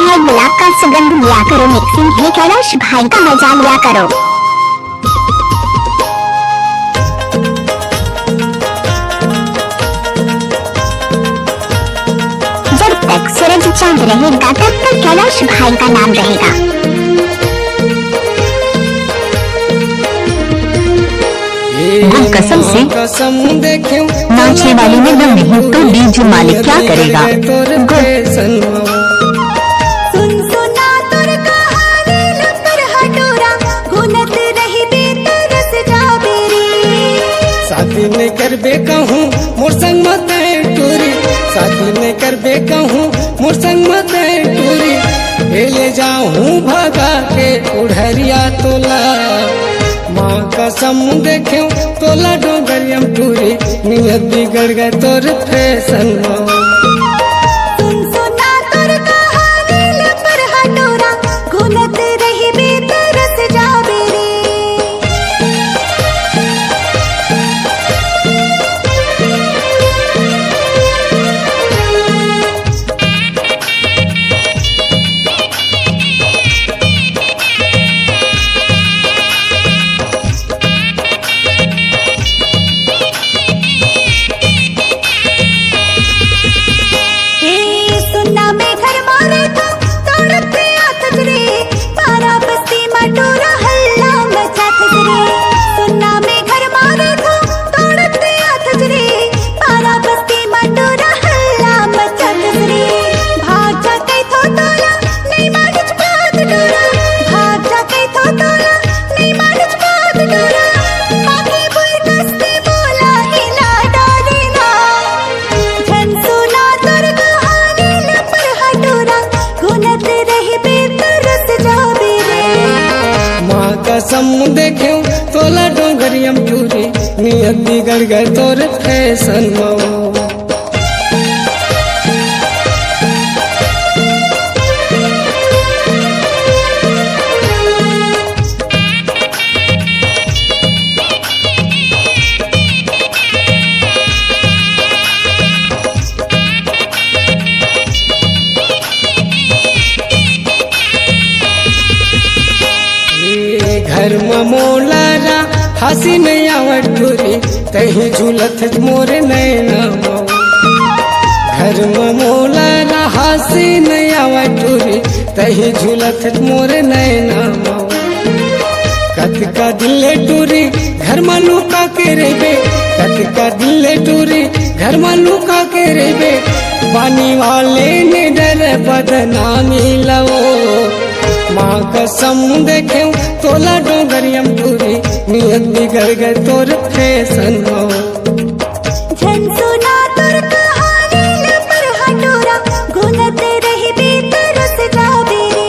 है गुलाब का सुगंध लिया करो, मिक्सिंग है कैलाश भाई का मजा लिया करो। जब तक सूरज चांद रहेगा तब तक कैलाश भाई का नाम रहेगा। कसम से नाचने वाली में दम नहीं तो डीजे मालिक क्या करेगा। सुन सुना तुर कहानी लपर हटोरा, घुनत रही बेतरस जाबेरी। साथी ने कर बे कहूँ मोर संग मत टूरी, साथी ने कर बे कहूँ मोर संग मत टूरी। ले जाऊँ भगा के उड़हरिया तोला, माँ कसम देखे तोला डोगरियम टूरी। नियत बिगड़ गए तोर फैशन में। सुन सुना तुर कहानी लपर हटोरा, घुनत रही बेतरस जाबेरी। कसम देखे तोला डोगरियम टूरी, नियत बिगड़ गए तोर फैशन में। घर में मोलारा हंसी नहीं आवत टूरी, तही झूलत मोरे नैना मऊ। घर में मोलारा हंसी नहीं आवत टूरी, तही झूलत मोरे नैना मऊ। कत का दिल टूरी घर में लुका के रेबे, कत का दिल टूरी घर में लुका के रेबे। पानी वाले ने डर बदनामी लवो, माँ कसम देखे तोला डोगरियम टूरी। नियत बिगड़ गए तोर फैशन में। झन सुना तुर कहानी लपर हटोरा, घुनत रही बेतरस जाबेरी।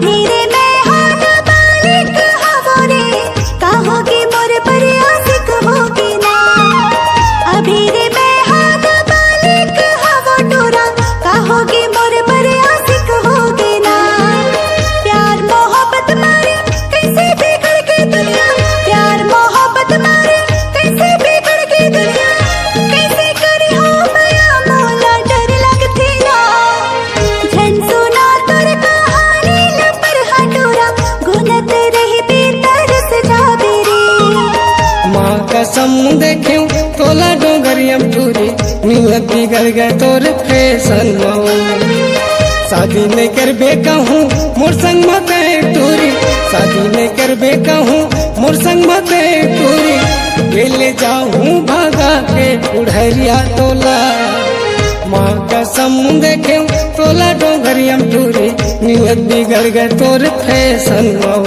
धीरे में हो न बालिक हवो रे, कहोगे मोर पर आशिक होगी ना। अधीरे में हो न बालिक हवो टोरा, कहोगे मोर पर आशिक होगी ना। प्यार मोहब्बत मारे कैसे बिगड़ गई दुनिया, प्यार मोहब्बत मारे कैसे बिगड़ गई दुनिया। कैसे करी हो माया मोला डर लगती ना। झन सुना तुर कहानी लपर हटोरा, घुनत रही बेतरस जाबेरी। माँ कसम देखे तोला डोगरियम टूरी, नियत बिगड़ गए तोर फैशन में। शादी नहीं कर बे कहूँ मोर संग मत टूरी, शादी नहीं कर बे कहूँ मोर संग मत टूरी। ले जाऊँ भगा के उड़हरिया तोला, माँ कसम देखे तोला डोगरियम टूरी। नियत बिगड़ गए तोर फैशन में।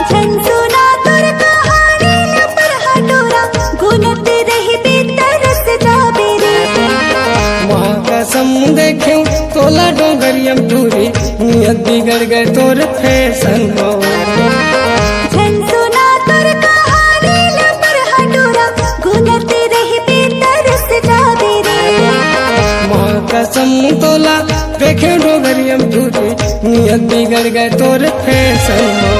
झन सुना तुर कहानी लपर हटोरा, घुनत रही बेतरस जाबेरी। माँ कसम देखे तोला डोगरियम टूरी, नियत बिगड़ गए तोर फैशन में। झन सुना तुर कहानी कसम तोला देखे डोगरियम टूरी नियत बिगड़ गए तोर फैशन